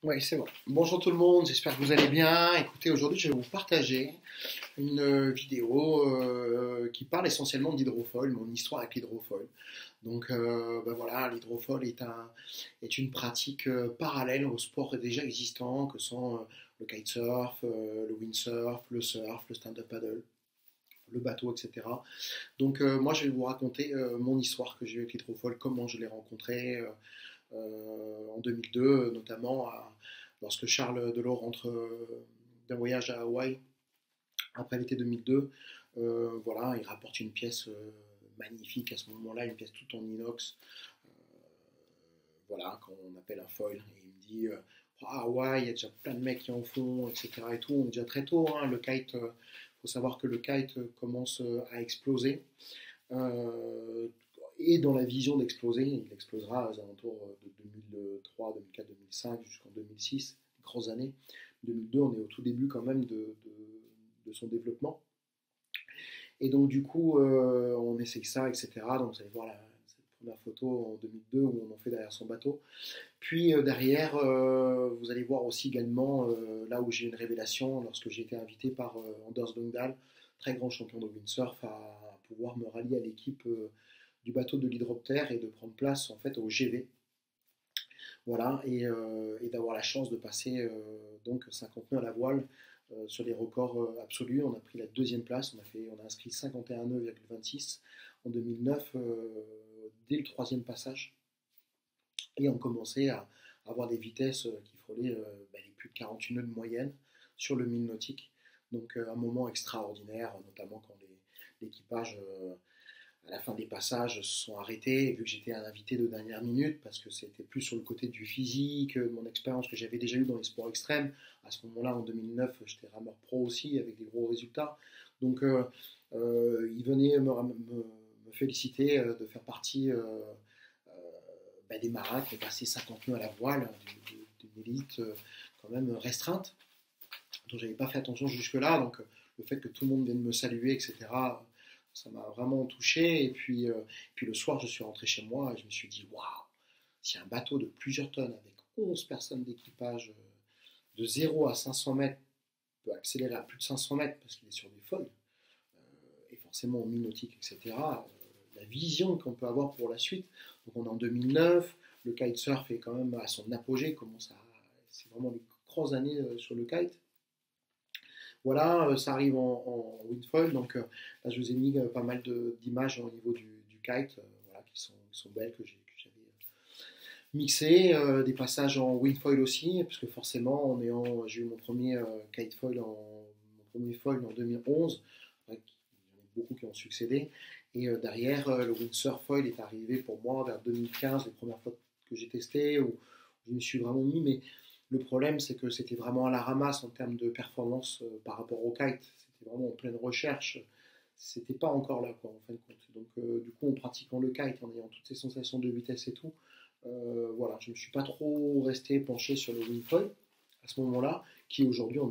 Oui, c'est bon. Bonjour tout le monde, j'espère que vous allez bien. Écoutez, aujourd'hui, je vais vous partager une vidéo qui parle essentiellement d'hydrofoil, mon histoire avec l'hydrofoil. Donc, ben voilà, l'hydrofoil est une pratique parallèle aux sports déjà existants, que sont le kitesurf, le windsurf, le stand-up paddle, le bateau, etc. Donc, moi, je vais vous raconter mon histoire que j'ai eu avec l'hydrofoil, comment je l'ai rencontré en 2002, notamment lorsque Charles Delors rentre d'un voyage à Hawaï après l'été 2002. Voilà, il rapporte une pièce magnifique à ce moment-là, une pièce toute en inox, euh, voilà, qu'on appelle un foil. Et il me dit ah Hawaï, il y a déjà plein de mecs qui en font, etc. Et tout. On est déjà très tôt, hein, le kite. Faut savoir que le kite commence à exploser. Euh, et dans la vision d'exploser, il explosera aux alentours de 2003, 2004, 2005 jusqu'en 2006, grosses années. 2002, on est au tout début quand même de son développement. Et donc du coup, on essaye ça, etc. Donc vous allez voir cette première photo en 2002 où on en fait derrière son bateau. Puis derrière, vous allez voir aussi également là où j'ai eu une révélation lorsque j'ai été invité par Anders Lundal, très grand champion de windsurf, à pouvoir me rallier à l'équipe du bateau de l'hydroptère et de prendre place en fait au GV. Voilà, et d'avoir la chance de passer donc 50 nœuds à la voile sur les records absolus. On a pris la deuxième place, on a inscrit 51 nœuds,26 en 2009 dès le troisième passage. Et on commençait à avoir des vitesses qui frôlaient les plus de 48 nœuds de moyenne sur le 1000 nautique. Donc un moment extraordinaire, notamment quand l'équipage à la fin des passages se sont arrêtés, et vu que j'étais un invité de dernière minute, parce que c'était plus sur le côté du physique, de mon expérience que j'avais déjà eue dans les sports extrêmes. À ce moment-là, en 2009, j'étais rameur pro aussi, avec des gros résultats. Donc, il venait me féliciter de faire partie des marins qui ont passé 50 nœuds à la voile, d'une élite quand même restreinte, dont j'avais pas fait attention jusque-là. Donc, le fait que tout le monde vienne me saluer, etc., ça m'a vraiment touché. Et puis le soir, je suis rentré chez moi et je me suis dit, waouh, si un bateau de plusieurs tonnes avec 11 personnes d'équipage de 0 à 500 mètres peut accélérer à plus de 500 mètres parce qu'il est sur des foils, et forcément au nautique, etc., la vision qu'on peut avoir pour la suite. Donc on est en 2009, le kitesurf est quand même à son apogée, c'est vraiment les grosses années sur le kite. Voilà, ça arrive en windfoil, donc là je vous ai mis pas mal d'images au niveau du kite, voilà, qui sont belles, que j'avais mixées, des passages en windfoil aussi, parce que forcément j'ai eu mon premier mon premier foil en 2011, il y en a beaucoup qui ont succédé, et derrière le windsurf foil est arrivé pour moi vers 2015, les premières fois que j'ai testé, où je me suis vraiment mis, mais le problème, c'est que c'était vraiment à la ramasse en termes de performance par rapport au kite. C'était vraiment en pleine recherche. C'était pas encore là, quoi, en fin de compte. Donc, du coup, en pratiquant le kite, en ayant toutes ces sensations de vitesse et tout, voilà, je ne me suis pas trop resté penché sur le wingfoil à ce moment-là, qui aujourd'hui,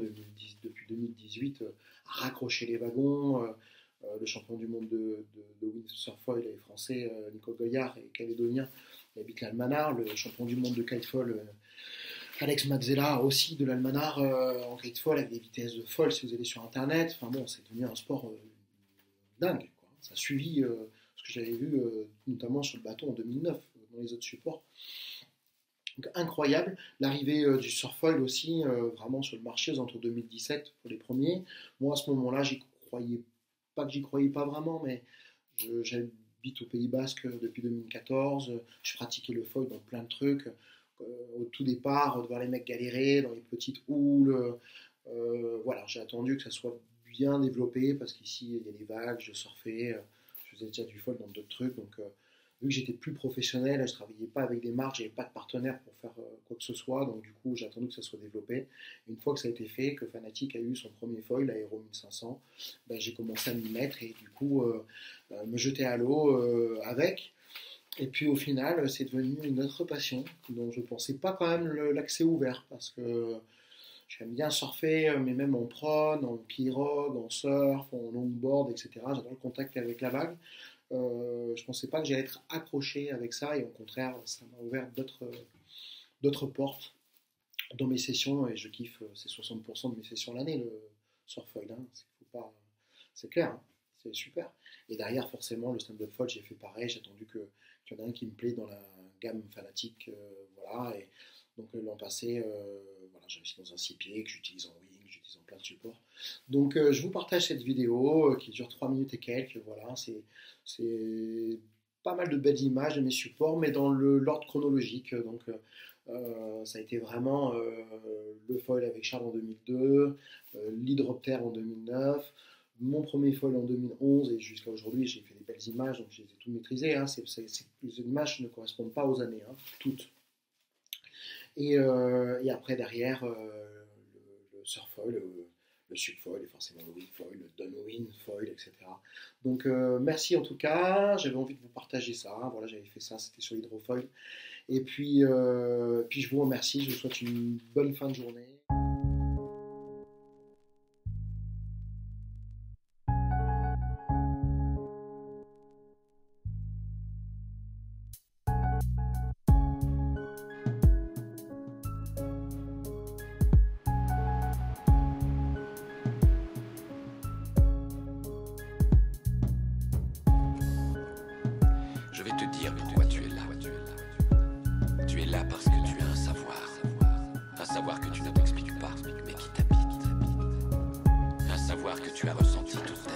depuis 2018, a raccroché les wagons. Le champion du monde de windsurfoil est français, Nico Goyard, et calédonien, il habite l'Almanar. Le champion du monde de kitefoil, Alex Mazzella aussi de l'Almanar en kitefoil avec des vitesses de folle si vous allez sur internet. Enfin bon, c'est devenu un sport dingue, quoi. Ça a suivi ce que j'avais vu notamment sur le bateau en 2009 dans les autres supports. Donc incroyable. L'arrivée du surfoil aussi vraiment sur le marché aux alentours 2017 pour les premiers. Moi à ce moment-là, j'y croyais pas que j'y croyais pas vraiment, mais j'habite au Pays Basque depuis 2014. Je pratiquais le foil dans plein de trucs. Au tout départ, de voir les mecs galérer dans les petites houles. Voilà, j'ai attendu que ça soit bien développé parce qu'ici il y a des vagues, je surfais, je faisais déjà du foil dans d'autres trucs. Donc, vu que j'étais plus professionnel, je travaillais pas avec des marques, j'avais pas de partenaire pour faire quoi que ce soit. Donc, du coup, j'ai attendu que ça soit développé. Une fois que ça a été fait, que Fanatic a eu son premier foil, l'Aero 1500, ben, j'ai commencé à m'y mettre et du coup, me jeter à l'eau avec. Et puis au final, c'est devenu une autre passion dont je ne pensais pas quand même l'accès ouvert parce que j'aime bien surfer, mais même en prone, en pirogue, en surf, en longboard, etc. J'adore le contact avec la vague. Je ne pensais pas que j'allais être accroché avec ça et au contraire, ça m'a ouvert d'autres portes dans mes sessions, et je kiffe, c'est 60% de mes sessions l'année, le surfoil, hein, c'est clair, hein, c'est super. Et derrière, forcément, le stand-up foil, j'ai fait pareil, j'ai attendu qu'il y en a un qui me plaît dans la gamme fanatique, voilà, et donc l'an passé, voilà, j'ai réussi dans un 6 pieds que j'utilise en wing, que j'utilise en plein de supports. Donc je vous partage cette vidéo qui dure 3 minutes et quelques, voilà, c'est pas mal de belles images de mes supports, mais dans l'ordre chronologique, donc ça a été vraiment le foil avec Charles en 2002, l'hydroptère en 2009, mon premier foil en 2011 et jusqu'à aujourd'hui j'ai fait des belles images, donc je les ai toutes maîtrisées, hein. Les images ne correspondent pas aux années, hein, toutes. Et après derrière le surfoil, le subfoil et forcément le wingfoil, le downwind foil, etc. Donc merci en tout cas, j'avais envie de vous partager ça, voilà, j'avais fait ça, c'était sur l'hydrofoil. Et puis je vous remercie, je vous souhaite une bonne fin de journée. Je vais te dire pourquoi tu es là. Tu es là parce que tu as un savoir que tu ne t'expliques pas, mais qui t'habite. Un savoir que tu as ressenti toute